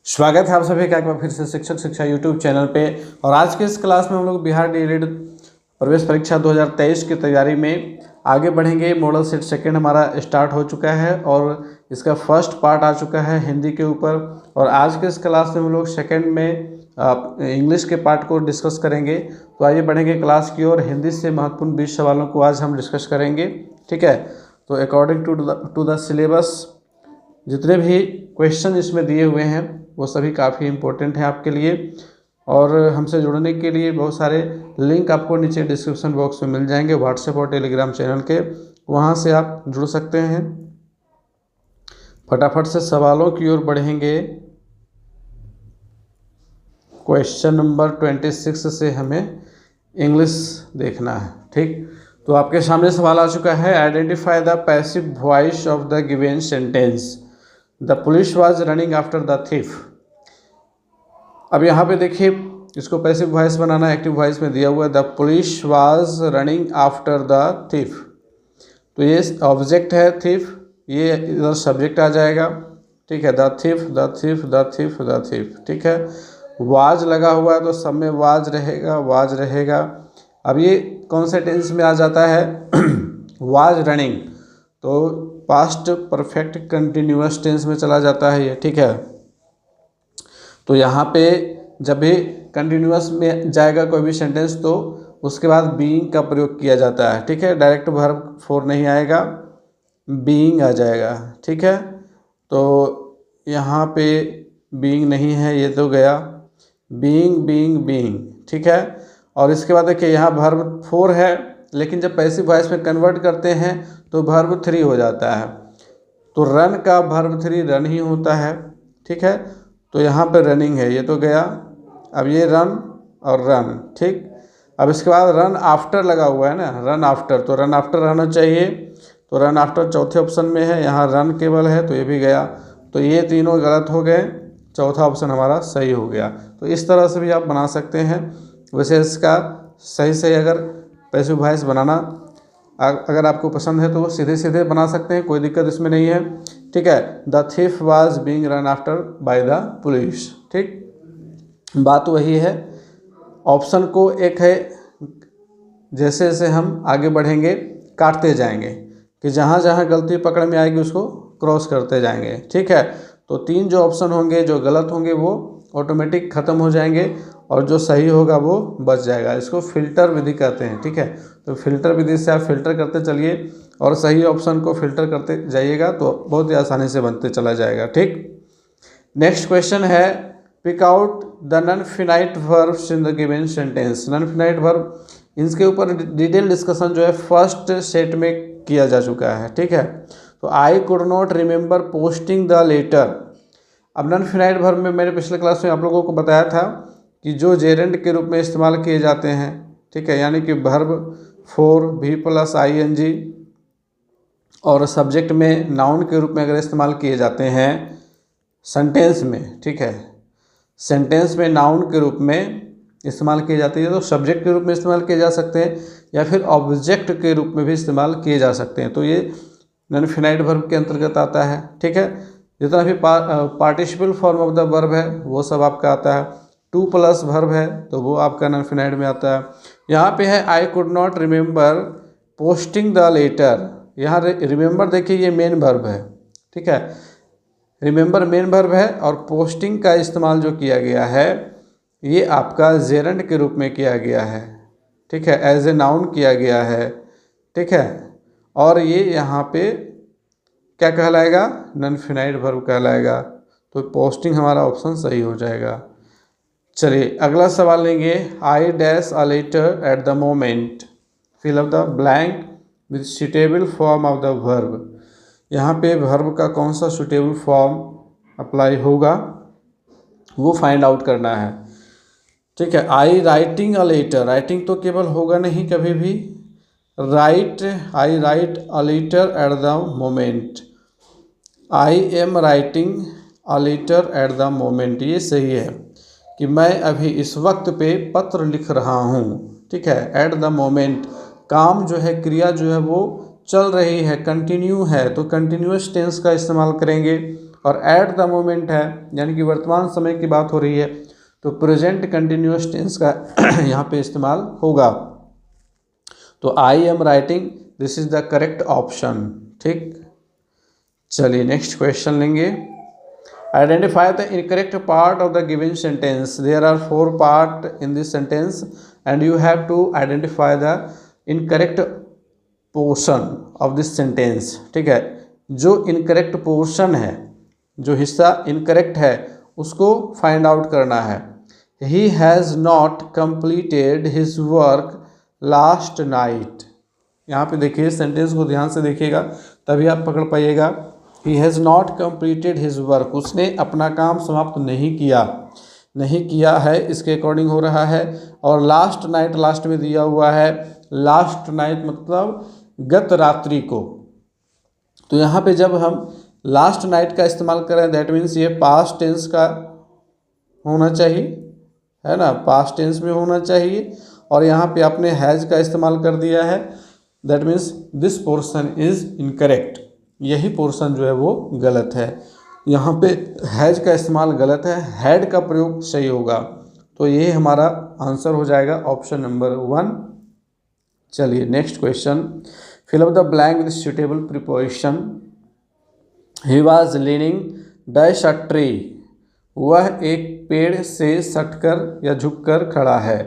स्वागत है आप सभी का एक बार फिर से शिक्षक शिक्षा यूट्यूब चैनल पे। और आज के इस क्लास में हम लोग बिहार डीएलएड प्रवेश परीक्षा 2023 की तैयारी में आगे बढ़ेंगे। मॉडल सेट सेकंड हमारा स्टार्ट हो चुका है और इसका फर्स्ट पार्ट आ चुका है हिंदी के ऊपर। और आज के इस क्लास में हम लोग सेकंड में इंग्लिश के पार्ट को डिस्कस करेंगे। तो आइए बढ़ेंगे क्लास की ओर। हिंदी से महत्वपूर्ण 20 सवालों को आज हम डिस्कस करेंगे, ठीक है। तो अकॉर्डिंग टू द सिलेबस जितने भी क्वेश्चन इसमें दिए हुए हैं वो सभी काफ़ी इम्पोर्टेंट हैं आपके लिए। और हमसे जुड़ने के लिए बहुत सारे लिंक आपको नीचे डिस्क्रिप्शन बॉक्स में मिल जाएंगे, व्हाट्सएप और टेलीग्राम चैनल के, वहाँ से आप जुड़ सकते हैं। फटाफट से सवालों की ओर बढ़ेंगे। क्वेश्चन नंबर 26 से हमें इंग्लिश देखना है, ठीक। तो आपके सामने सवाल आ चुका है। Identify the passive voice of the given sentence. The police was running after the thief. अब यहाँ पे देखिए, इसको पैसिव वॉइस बनाना, एक्टिव वॉइस में दिया हुआ है the police was running after the thief. तो ये ऑब्जेक्ट है थीफ, ये इधर सब्जेक्ट आ जाएगा, ठीक है। The thief the thief the thief the thief, ठीक है। वाज लगा हुआ है तो सब में वाज रहेगा। अब ये कौन से टेंस में आ जाता है वाज रनिंग, तो पास्ट परफेक्ट कंटिन्यूअस टेंस में चला जाता है ये, ठीक है। तो यहाँ पे जब भी कंटिन्यूअस में जाएगा कोई भी सेंटेंस तो उसके बाद बीइंग का प्रयोग किया जाता है, ठीक है। डायरेक्ट वर्ब फॉर नहीं आएगा, बीइंग आ जाएगा, ठीक है। तो यहाँ पे बीइंग नहीं है, ये तो गया बीइंग, ठीक है। और इसके बाद देखिए यहाँ वर्ब 4 है, लेकिन जब पैसिव वॉइस में कन्वर्ट करते हैं तो वर्ब 3 हो जाता है। तो रन का वर्ब 3 रन ही होता है, ठीक है। तो यहाँ पे रनिंग है, ये तो गया। अब ये रन और रन, ठीक। अब इसके बाद रन आफ्टर लगा हुआ है ना, रन आफ्टर, तो रन आफ्टर रहना चाहिए। तो रन आफ्टर चौथे ऑप्शन में है, यहाँ रन केवल है तो ये भी गया। तो ये तीनों गलत हो गए, चौथा ऑप्शन हमारा सही हो गया। तो इस तरह से भी आप बना सकते हैं। वैसे इसका सही अगर पैसिव वॉइस बनाना अगर आपको पसंद है तो वो सीधे सीधे बना सकते हैं, कोई दिक्कत इसमें नहीं है, ठीक है। The thief was being run after by the police, ठीक। बात वही है। ऑप्शन को एक है, जैसे जैसे हम आगे बढ़ेंगे काटते जाएंगे कि जहाँ जहाँ गलती पकड़ में आएगी उसको क्रॉस करते जाएंगे, ठीक है। तो 3 जो ऑप्शन होंगे जो गलत होंगे वो ऑटोमेटिक ख़त्म हो जाएंगे और जो सही होगा वो बच जाएगा। इसको फिल्टर विधि कहते हैं, ठीक है। तो फिल्टर विधि से आप फिल्टर करते चलिए और सही ऑप्शन को फिल्टर करते जाइएगा तो बहुत ही आसानी से बनते चला जाएगा, ठीक। नेक्स्ट क्वेश्चन है, pick out the non finite verbs in the given sentence. Non finite verb, इनके ऊपर डिटेल डिस्कशन जो है फर्स्ट सेट में किया जा चुका है, ठीक है। तो I could not remember posting the letter. अब नॉन फिनाइट वर्ब में मैंने पिछले क्लास में आप लोगों को बताया था कि जो जेरेंड के रूप में इस्तेमाल किए जाते हैं, ठीक है, यानी कि वर्ब फॉर भी प्लस आईएनजी और सब्जेक्ट में नाउन के रूप में अगर इस्तेमाल किए जाते हैं सेंटेंस में, ठीक है, सेंटेंस में नाउन के रूप में इस्तेमाल किए जाते हैं तो सब्जेक्ट के रूप में इस्तेमाल किए जा सकते हैं या फिर ऑब्जेक्ट के रूप में भी इस्तेमाल किए जा सकते हैं। तो ये नॉन फिनाइट वर्ब के अंतर्गत आता है, ठीक है। जितना भी participle form of the verb है वो सब आपका आता है। 2 प्लस वर्ब है तो वो आपका नॉन फिनाइट में आता है। यहाँ पे है I could not remember posting the letter. यहाँ रिमेंबर देखिए ये मेन वर्ब है, ठीक है। रिमेंबर मेन वर्ब है और पोस्टिंग का इस्तेमाल जो किया गया है ये आपका जेरंड के रूप में किया गया है, ठीक है, एज ए नाउन किया गया है, ठीक है। और ये यहाँ पे क्या कहलाएगा, नॉन फिनाइट वर्ब कहलाएगा। तो पोस्टिंग हमारा ऑप्शन सही हो जाएगा। चलिए अगला सवाल लेंगे। I dash a letter at the moment, fill up the blank with suitable form of the verb. यहाँ पे वर्ब का कौन सा सुटेबल फॉर्म अप्लाई होगा वो फाइंड आउट करना है, ठीक है। I writing a letter, writing तो केवल होगा नहीं कभी भी, right, I write a letter at the moment, I am writing a letter at the moment, ये सही है कि मैं अभी इस वक्त पे पत्र लिख रहा हूँ, ठीक है। एट द मोमेंट, काम जो है, क्रिया जो है वो चल रही है, कंटिन्यू है, तो कंटिन्यूअस टेंस का इस्तेमाल करेंगे और एट द मोमेंट है यानी कि वर्तमान समय की बात हो रही है, तो प्रेजेंट कंटिन्यूअस टेंस का यहाँ पे इस्तेमाल होगा। तो I am writing, this is the correct option. ठीक, चलिए नेक्स्ट क्वेश्चन लेंगे। Identify the incorrect part of the given sentence. There are 4 part in this sentence and you have to identify the incorrect portion of this sentence. ठीक है, जो incorrect portion है, जो हिस्सा incorrect है, उसको फाइंड आउट करना है। ही has not completed his work last night. यहाँ पे देखिए, सेंटेंस को ध्यान से देखिएगा तभी आप पकड़ पाइएगा। He has not completed his work, उसने अपना काम समाप्त नहीं किया है, इसके अकॉर्डिंग हो रहा है। और लास्ट नाइट लास्ट में दिया हुआ है, लास्ट नाइट मतलब गत रात्रि को। तो यहाँ पे जब हम लास्ट नाइट का इस्तेमाल करें, दैट मीन्स ये पास्ट टेंस का होना चाहिए, है ना, पास्ट टेंस में होना चाहिए। और यहाँ पे आपने हैज़ का इस्तेमाल कर दिया है, that means this portion is incorrect, यही पोर्शन जो है वो गलत है। यहाँ पे हैज़ का इस्तेमाल गलत है, हैड का प्रयोग सही होगा। तो ये हमारा आंसर हो जाएगा ऑप्शन नंबर 1। चलिए next question. Fill up the blank with suitable preposition. He was leaning dash a tree, वह एक पेड़ से सटकर या झुककर खड़ा है।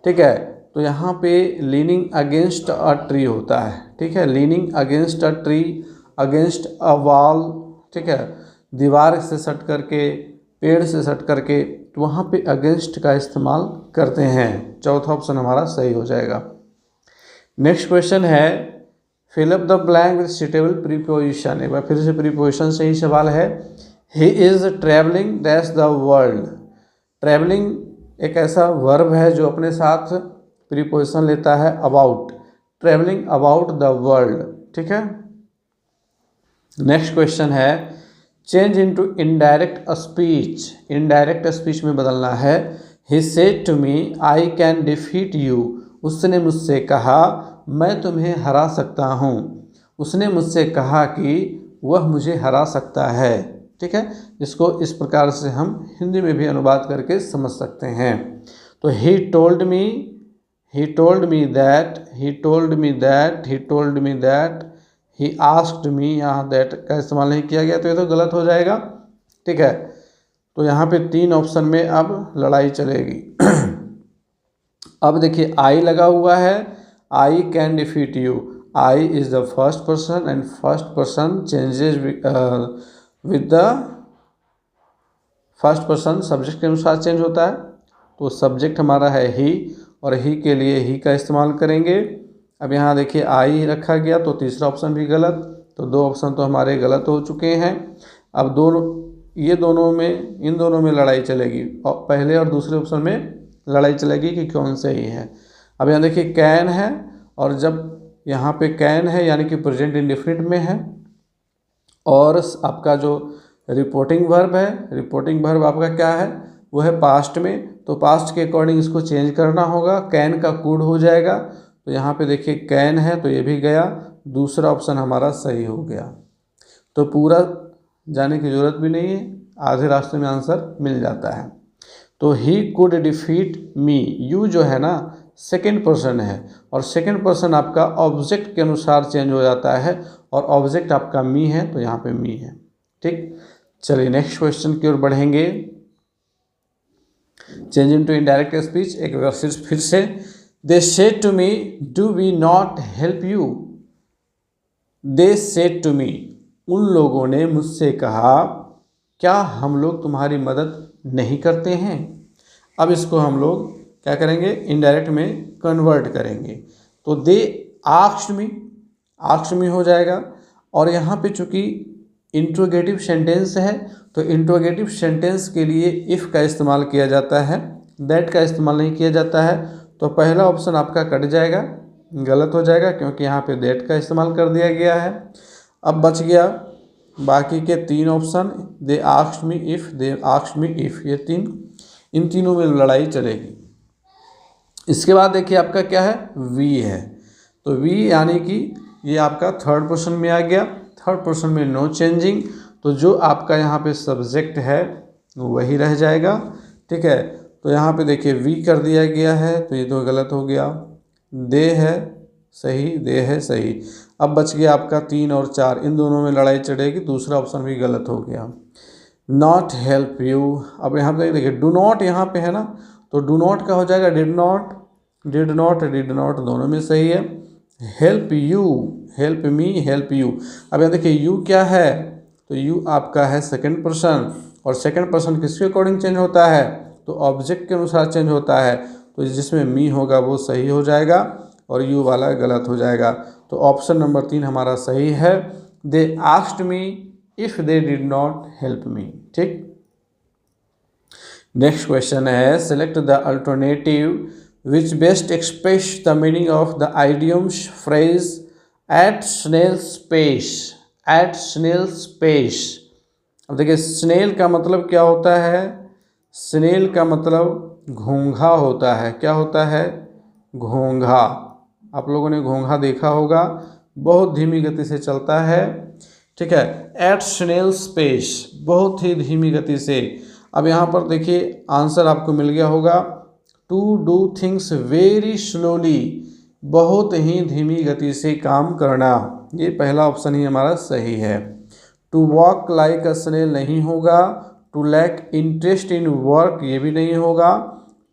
ठीक है, तो यहाँ पे लीनिंग अगेंस्ट अ ट्री होता है। ठीक है, leaning against a tree, against a wall. ठीक है, दीवार से सट करके, पेड़ से सट करके, तो वहाँ पे अगेंस्ट का इस्तेमाल करते हैं। चौथा ऑप्शन हमारा सही हो जाएगा। नेक्स्ट क्वेश्चन है, fill up the blank with suitable preposition. एक बार फिर से प्रीपोजिशन से ही सवाल है। He is travelling that's the world. Travelling एक ऐसा वर्ब है जो अपने साथ प्रीपोजिशन लेता है about, travelling about the world. ठीक है, नेक्स्ट क्वेश्चन है, change into indirect speech. Indirect speech में बदलना है। He said to me I can defeat you. उसने मुझसे कहा मैं तुम्हें हरा सकता हूँ। उसने मुझसे कहा कि वह मुझे हरा सकता है। ठीक है, इसको इस प्रकार से हम हिंदी में भी अनुवाद करके समझ सकते हैं। तो he told me, he told me that, he told me that, he told me that, he asked me, यहाँ दैट का इस्तेमाल नहीं किया गया तो ये तो गलत हो जाएगा। ठीक है, तो यहाँ पे 3 ऑप्शन में अब लड़ाई चलेगी। अब देखिए आई लगा हुआ है, आई can defeat you. I is the first person and first person changes with the first person subject के अनुसार चेंज होता है। तो सब्जेक्ट हमारा है ही, और ही के लिए ही का इस्तेमाल करेंगे। अब यहाँ देखिए आई रखा गया तो तीसरा ऑप्शन भी गलत, तो 2 ऑप्शन तो हमारे गलत हो चुके हैं। अब ये दोनों में, इन दोनों में लड़ाई चलेगी, और पहले और दूसरे ऑप्शन में लड़ाई चलेगी कि कौन सही है। अब यहाँ देखिए कैन है, और जब यहाँ पे कैन है यानी कि प्रेजेंट इंडेफिनिट में है, और आपका जो रिपोर्टिंग वर्ब है, रिपोर्टिंग वर्ब आपका क्या है, वो है पास्ट में। तो पास्ट के अकॉर्डिंग इसको चेंज करना होगा, कैन का कूड हो जाएगा। तो यहाँ पे देखिए कैन है तो ये भी गया, दूसरा ऑप्शन हमारा सही हो गया। तो पूरा जाने की ज़रूरत भी नहीं है, आधे रास्ते में आंसर मिल जाता है। तो he could defeat me, you जो है ना सेकंड पर्सन है, और सेकंड पर्सन आपका ऑब्जेक्ट के अनुसार चेंज हो जाता है, और ऑब्जेक्ट आपका मी है तो यहाँ पे मी है। ठीक, चलिए नेक्स्ट क्वेश्चन की ओर बढ़ेंगे। Change into indirect speech. एक बार फिर से, they said to me do we not help you. They said to me, उन लोगों ने मुझसे कहा क्या हम लोग तुम्हारी मदद नहीं करते हैं। अब इसको हम लोग क्या करेंगे, इनडायरेक्ट में कन्वर्ट करेंगे। तो दे आस्क्ड मी हो जाएगा, और यहाँ पे चूँकि इंट्रोगेटिव सेंटेंस है तो इंट्रोगेटिव सेंटेंस के लिए इफ़ का इस्तेमाल किया जाता है, दैट का इस्तेमाल नहीं किया जाता है। तो पहला ऑप्शन आपका कट जाएगा, गलत हो जाएगा, क्योंकि यहाँ पे दैट का इस्तेमाल कर दिया गया है। अब बच गया बाकी के 3 option, they asked me if, they asked me if, ये 3, इन तीनों में लड़ाई चलेगी। इसके बाद देखिए आपका क्या है, वी है। तो वी यानी कि ये आपका थर्ड पर्सन में आ गया। थर्ड पर्सन में नो चेंजिंग, तो जो आपका यहाँ पे सब्जेक्ट है वही रह जाएगा। ठीक है, तो यहाँ पे देखिए वी कर दिया गया है, तो ये तो गलत हो गया। दे है सही, दे है सही। अब बच गया आपका 3 और 4, इन दोनों में लड़ाई चढ़ेगी, दूसरा ऑप्शन भी गलत हो गया। नॉट हेल्प यू, अब यहाँ पे देखिए डू नॉट यहाँ पे है ना, तो डू नॉट का हो जाएगा डिड नॉट, डिड नॉट दोनों में सही है। Help you, help me, help you. अब यहाँ देखिए यू क्या है, तो यू आपका है सेकंड पर्सन, और सेकंड पर्सन किसके अकॉर्डिंग चेंज होता है, तो ऑब्जेक्ट के अनुसार चेंज होता है, तो जिसमें मी होगा वो सही हो जाएगा और यू वाला गलत हो जाएगा। तो ऑप्शन नंबर 3 हमारा सही है। They asked me if they did not help me. ठीक, नेक्स्ट क्वेश्चन है select the alternative which best express the meaning of the idioms phrase at snail's pace, at snail's pace. अब देखिए snail का मतलब क्या होता है, स्नेल का मतलब घोंघा होता है। क्या होता है, घोंघा। आप लोगों ने घोंघा देखा होगा, बहुत धीमी गति से चलता है। ठीक है, एट स्नेल्स पेस, बहुत ही धीमी गति से। अब यहाँ पर देखिए आंसर आपको मिल गया होगा, to do things very slowly, बहुत ही धीमी गति से काम करना। ये पहला ऑप्शन ही हमारा सही है। To walk like a snail नहीं होगा, to lack interest in work ये भी नहीं होगा,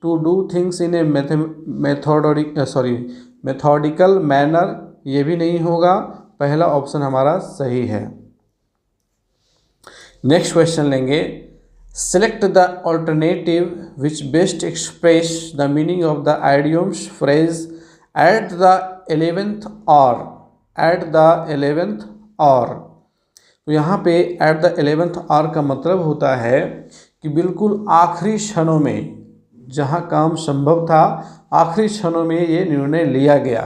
to do things in a methodical manner ये भी नहीं होगा। पहला ऑप्शन हमारा सही है। नेक्स्ट क्वेश्चन लेंगे, select the alternative which best express the meaning of the idioms phrase at the 11th hour, at the 11th hour. तो यहाँ पे एट द 11th आवर का मतलब होता है कि बिल्कुल आखिरी क्षणों में, जहाँ काम संभव था आखिरी क्षणों में ये निर्णय लिया गया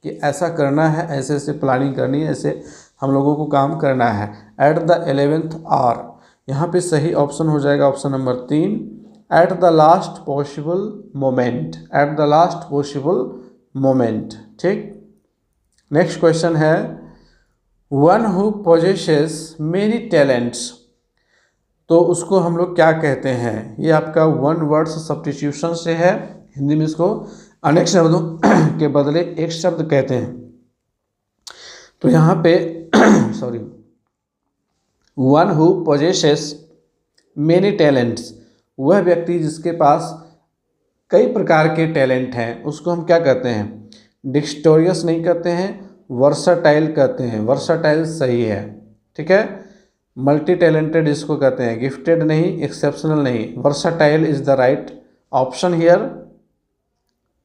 कि ऐसा करना है, ऐसे ऐसे प्लानिंग करनी है, ऐसे हम लोगों को काम करना है। एट द 11th आवर, यहाँ पे सही ऑप्शन हो जाएगा option number 3, at the last possible moment, at the last possible moment. ठीक, नेक्स्ट क्वेश्चन है, one who possesses many talents, तो उसको हम लोग क्या कहते हैं। ये आपका वन वर्ड्स सब्स्टिट्यूशन से है, हिंदी में इसको अनेक शब्दों के बदले एक शब्द कहते हैं। तो यहाँ पे sorry, one who possesses many talents, वह व्यक्ति जिसके पास कई प्रकार के टैलेंट हैं उसको हम क्या कहते हैं, डिक्स्टोरियस नहीं कहते हैं, वर्साटाइल कहते हैं। वर्साटाइल सही है। ठीक है, मल्टी टैलेंटेड इसको कहते हैं, गिफ्टेड नहीं, एक्सेप्शनल नहीं, versatile is the right option here.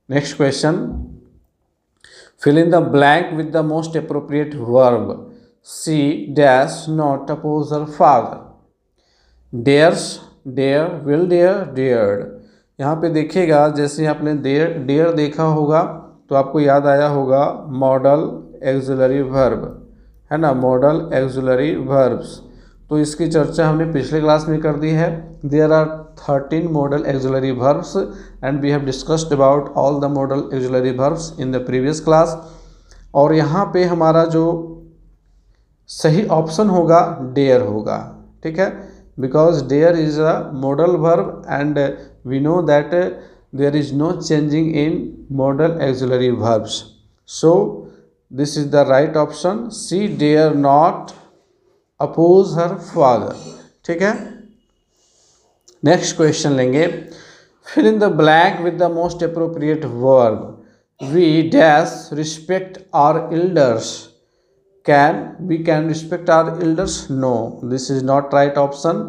Next question, fill in the blank with the most appropriate verb. She dash not oppose her father. Dares, dare, will dare, dared. यहाँ पे देखिएगा जैसे आपने डेयर देखा होगा तो आपको याद आया होगा मॉडल एक्सिलरी वर्ब, है ना, मॉडल एक्सिलरी वर्ब्स। तो इसकी चर्चा हमने पिछले क्लास में कर दी है। There are 13 modal auxiliary verbs and we have discussed about all the modal auxiliary verbs in the previous class. और यहाँ पे हमारा जो सही ऑप्शन होगा डेयर होगा। ठीक है, because dare is a modal verb and we know that there is no changing in modal auxiliary verbs, so this is the right option. She dare not oppose her father. ठीक है, next question लेंगे, fill in the blank with the most appropriate verb. We dash respect our elders, can we can respect our elders, no this is not right option.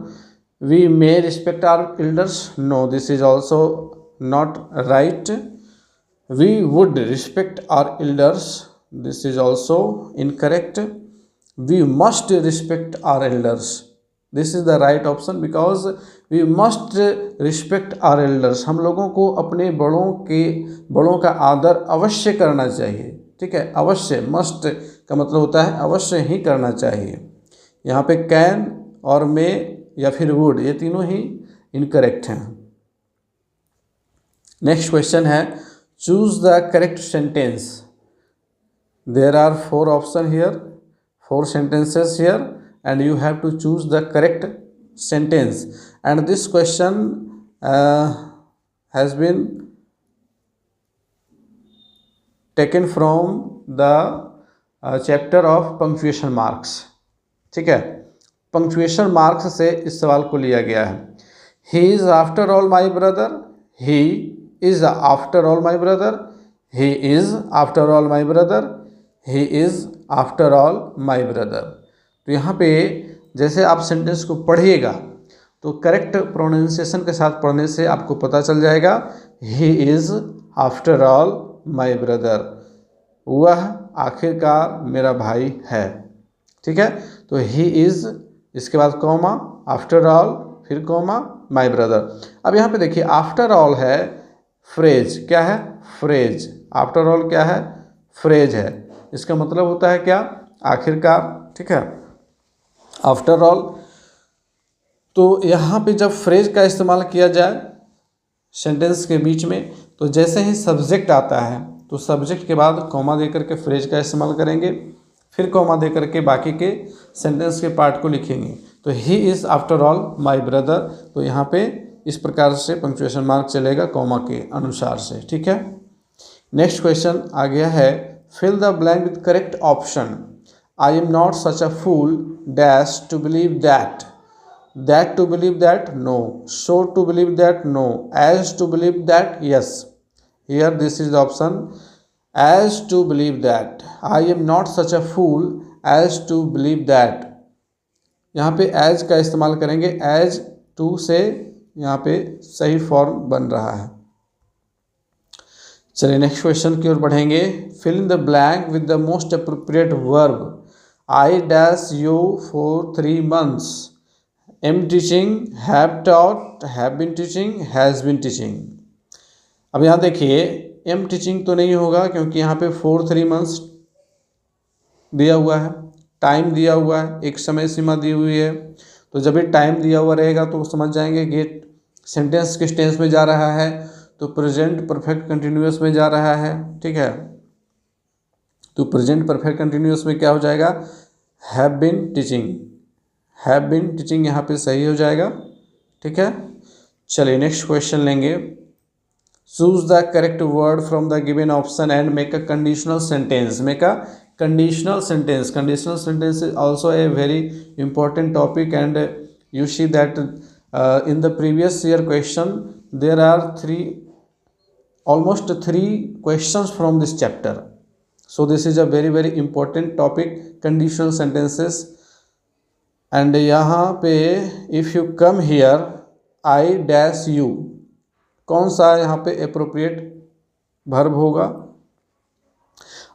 We may respect our elders, no this is also not right. We would respect our elders, this is also incorrect. We must respect our elders. This is the right option because we must respect our elders. हम लोगों को अपने बड़ों का आदर अवश्य करना चाहिए। ठीक है, अवश्य, मस्ट का मतलब होता है अवश्य ही करना चाहिए। यहाँ पे कैन और मे या फिर वुड ये तीनों ही इनकरेक्ट हैं। नेक्स्ट क्वेश्चन है, choose the correct sentence. There are 4 option here, 4 sentences here and you have to choose the correct sentence. And this question has been taken from the chapter of punctuation marks. ठीक है, punctuation marks से इस सवाल को लिया गया है. He is after all my brother, he is after all my brother, he is after all my brother, he is after all my brother. तो यहाँ पे जैसे आप सेंटेंस को पढ़िएगा तो करेक्ट प्रोनाउंसिएशन के साथ पढ़ने से आपको पता चल जाएगा he is after all my brother, वह आखिरकार मेरा भाई है. ठीक है, तो ही इज़, इसके बाद कॉमा, आफ्टर ऑल, फिर कॉमा, माई ब्रदर. अब यहाँ पे देखिए आफ्टर ऑल है फ्रेज. क्या है? फ्रेज. आफ्टर ऑल क्या है? फ्रेज है. इसका मतलब होता है क्या? आखिरकार. ठीक है, आफ्टर ऑल. तो यहाँ पे जब फ्रेज का इस्तेमाल किया जाए सेंटेंस के बीच में, तो जैसे ही सब्जेक्ट आता है तो सब्जेक्ट के बाद कॉमा देकर के फ्रेज का इस्तेमाल करेंगे, फिर कॉमा दे करके बाकी के सेंटेंस के पार्ट को लिखेंगे. तो he is after all my brother. तो यहाँ पे इस प्रकार से पंक्चुएशन मार्क चलेगा कॉमा के अनुसार से. ठीक है, नेक्स्ट क्वेश्चन आ गया है, fill the blank with correct option. I am not such a fool dash to believe that, that to believe that no, so to believe that no, as to believe that yes. Here this is the option as to believe that. I am not such a fool as to believe that. यहाँ पे as का इस्तेमाल करेंगे, as to से यहाँ पे सही form बन रहा है. चलिए नेक्स्ट क्वेश्चन की ओर बढ़ेंगे. fill in the blank with the most appropriate verb. I dash you for 3 months. am teaching, have taught, have been teaching, has been teaching. अब यहाँ देखिए एम टीचिंग तो नहीं होगा क्योंकि यहाँ पे 4-3 मंथ्स दिया हुआ है, टाइम दिया हुआ है, एक समय सीमा दी हुई है. तो जब भी टाइम दिया हुआ रहेगा तो समझ जाएंगे कि सेंटेंस किस टेंस में जा रहा है. तो प्रेजेंट परफेक्ट कंटिन्यूअस में जा रहा है. ठीक है, तो प्रेजेंट परफेक्ट कंटिन्यूअस में क्या हो जाएगा? Have been teaching. Have been teaching यहाँ पे सही हो जाएगा. ठीक है, चलिए नेक्स्ट क्वेश्चन लेंगे. Choose the correct word from the given option and make a conditional sentence. Make a conditional sentence. Conditional sentence is also a very important topic, and you see that in the previous year question there are almost three questions from this chapter. So this is a very important topic, conditional sentences. And यहाँ पे if you come here, I dash you, कौन सा यहाँ पे appropriate verb होगा?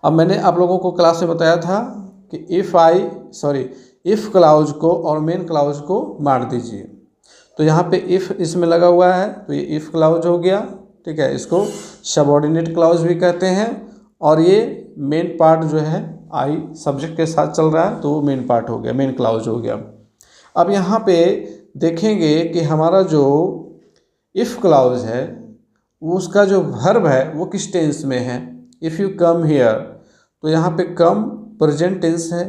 अब मैंने आप लोगों को क्लास में बताया था कि इफ़ क्लाउज को और मेन क्लाउज को मार दीजिए. तो यहाँ पे इफ़ इसमें लगा हुआ है तो ये इफ़ क्लाउज हो गया. ठीक है, इसको सबऑर्डिनेट क्लाउज भी कहते हैं. और ये मेन पार्ट जो है आई सब्जेक्ट के साथ चल रहा है तो वो मेन पार्ट हो गया, मेन क्लाउज हो गया. अब यहाँ पे देखेंगे कि हमारा जो इफ़ क्लाउज है वो उसका जो वर्ब है वो किस टेंस में है. इफ़ यू कम हियर, तो यहाँ पे कम प्रेजेंट टेंस है,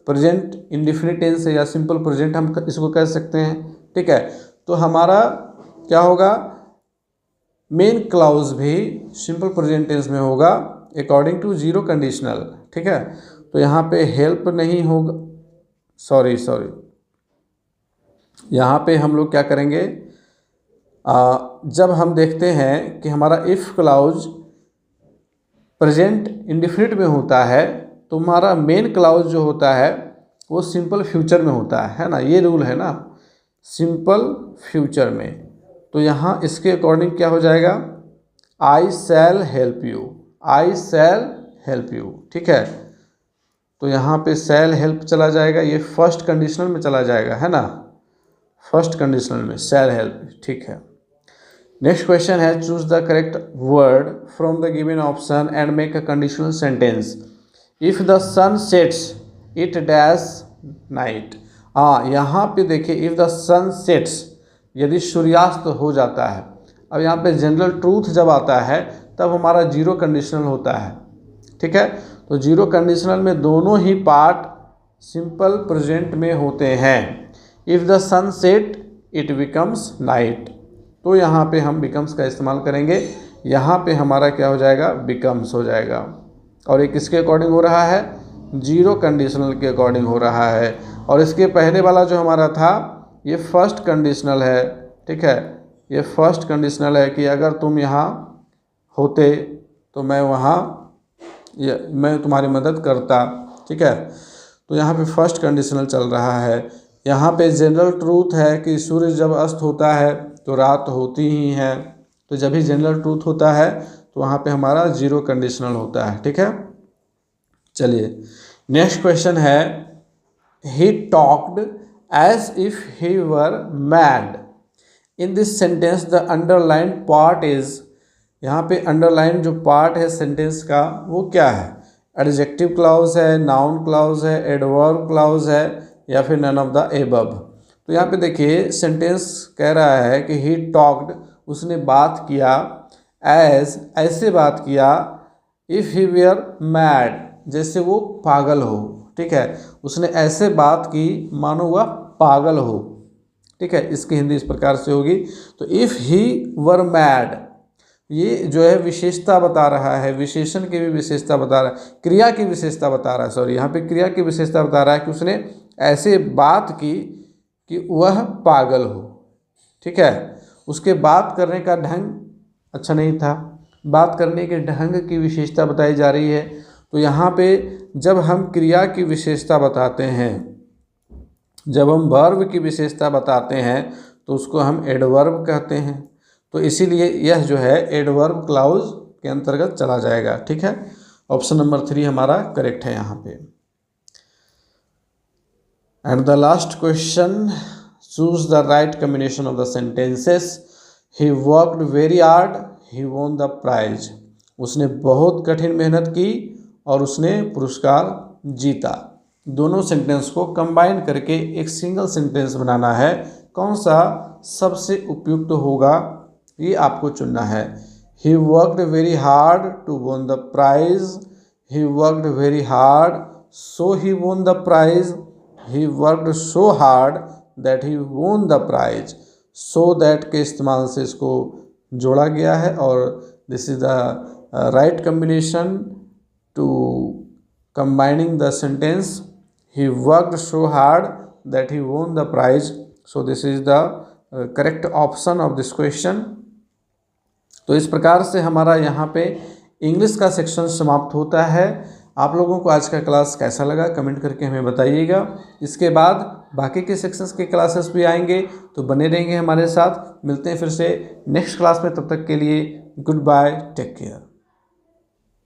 प्रेजेंट इंडेफिनिट टेंस है या सिंपल प्रेजेंट हम इसको कह सकते हैं. ठीक है, तो हमारा क्या होगा? मेन क्लाउज भी सिंपल प्रेजेंट टेंस में होगा अकॉर्डिंग टू जीरो कंडीशनल. ठीक है, तो यहाँ पे हेल्प नहीं होगा, सॉरी यहाँ पे हम लोग क्या करेंगे, जब हम देखते हैं कि हमारा इफ़ क्लाउज प्रेजेंट इंडेफिनिट में होता है तो हमारा मेन क्लाउज जो होता है वो सिंपल फ्यूचर में होता है ना. ये रूल है ना, सिंपल फ्यूचर में. तो यहाँ इसके अकॉर्डिंग क्या हो जाएगा? I shall help you, I shall help you. ठीक है, तो यहाँ पे शैल हेल्प चला जाएगा, ये फर्स्ट कंडीशनल में चला जाएगा, है ना, फर्स्ट कंडीशनल में शैल हेल्प. ठीक है, नेक्स्ट क्वेश्चन है, choose the correct word from the given option and make a conditional sentence. If the sun sets it dash night. हाँ, यहाँ पे देखिए इफ़ द सन सेट्स, यदि सूर्यास्त हो जाता है. अब यहाँ पे जनरल ट्रूथ जब आता है तब हमारा जीरो कंडीशनल होता है. ठीक है, तो जीरो कंडीशनल में दोनों ही पार्ट सिंपल प्रेजेंट में होते हैं। If the sun set it becomes night, तो यहाँ पे हम बिकम्स का इस्तेमाल करेंगे। यहाँ पे हमारा क्या हो जाएगा, बिकम्स हो जाएगा। और ये किसके अकॉर्डिंग हो रहा है, जीरो कंडीशनल के अकॉर्डिंग हो रहा है। और इसके पहले वाला जो हमारा था ये फर्स्ट कंडीशनल है, ठीक है, ये फर्स्ट कंडीशनल है कि अगर तुम यहाँ होते तो मैं वहाँ मैं तुम्हारी मदद करता, ठीक है। तो यहाँ पे फर्स्ट कंडीशनल चल रहा है। यहाँ पे जनरल ट्रूथ है कि सूर्य जब अस्त होता है तो रात होती ही है, तो जब भी जनरल ट्रूथ होता है तो वहाँ पे हमारा जीरो कंडीशनल होता है, ठीक है। चलिए नेक्स्ट क्वेश्चन है, he talked as if he were mad. In this sentence the underline part is, यहाँ पे अंडरलाइन जो पार्ट है सेंटेंस का वो क्या है, एडजेक्टिव क्लाउज है, नाउन क्लाउज है, एडवर्ब क्लाउज है, या फिर नन ऑफ द एबव। तो यहाँ पे देखिए सेंटेंस कह रहा है कि ही टॉक्ड, उसने बात किया, एज ऐसे बात किया, इफ़ ही वर मैड जैसे वो पागल हो, ठीक है। उसने ऐसे बात की मानो वह पागल हो, ठीक है। इसकी हिंदी इस प्रकार से होगी। तो इफ़ ही वर मैड, ये जो है विशेषता बता रहा है, विशेषण की भी विशेषता बता रहा है, क्रिया की विशेषता बता रहा है, सॉरी यहाँ पे क्रिया की विशेषता बता रहा है कि उसने ऐसे बात की कि वह पागल हो, ठीक है। उसके बात करने का ढंग अच्छा नहीं था, बात करने के ढंग की विशेषता बताई जा रही है। तो यहाँ पे जब हम क्रिया की विशेषता बताते हैं, जब हम वर्ब की विशेषता बताते हैं तो उसको हम एडवर्ब कहते हैं। तो इसीलिए यह जो है एडवर्ब क्लाउज के अंतर्गत चला जाएगा, ठीक है। ऑप्शन नंबर 3 हमारा करेक्ट है यहाँ पे। And the last question, choose the right combination of the sentences. He worked very hard, he won the prize. उसने बहुत कठिन मेहनत की और उसने पुरस्कार जीता। दोनों सेंटेंस को कंबाइन करके एक सिंगल सेंटेंस बनाना है। कौन सा सबसे उपयुक्त होगा ये आपको चुनना है। He worked very hard to won the prize, he worked very hard so he won the prize, he worked so hard that he won the prize. So that के इस्तेमाल से इसको जोड़ा गया है और this is the right combination to combining the sentence he worked so hard that he won the prize. So this is the correct option of this question. तो इस प्रकार से हमारा यहाँ पे इंग्लिश का सेक्शन समाप्त होता है। आप लोगों को आज का क्लास कैसा लगा कमेंट करके हमें बताइएगा। इसके बाद बाकी के सेक्शंस के क्लासेस भी आएंगे, तो बने रहेंगे हमारे साथ। मिलते हैं फिर से नेक्स्ट क्लास में, तब तक के लिए गुड बाय, टेक केयर।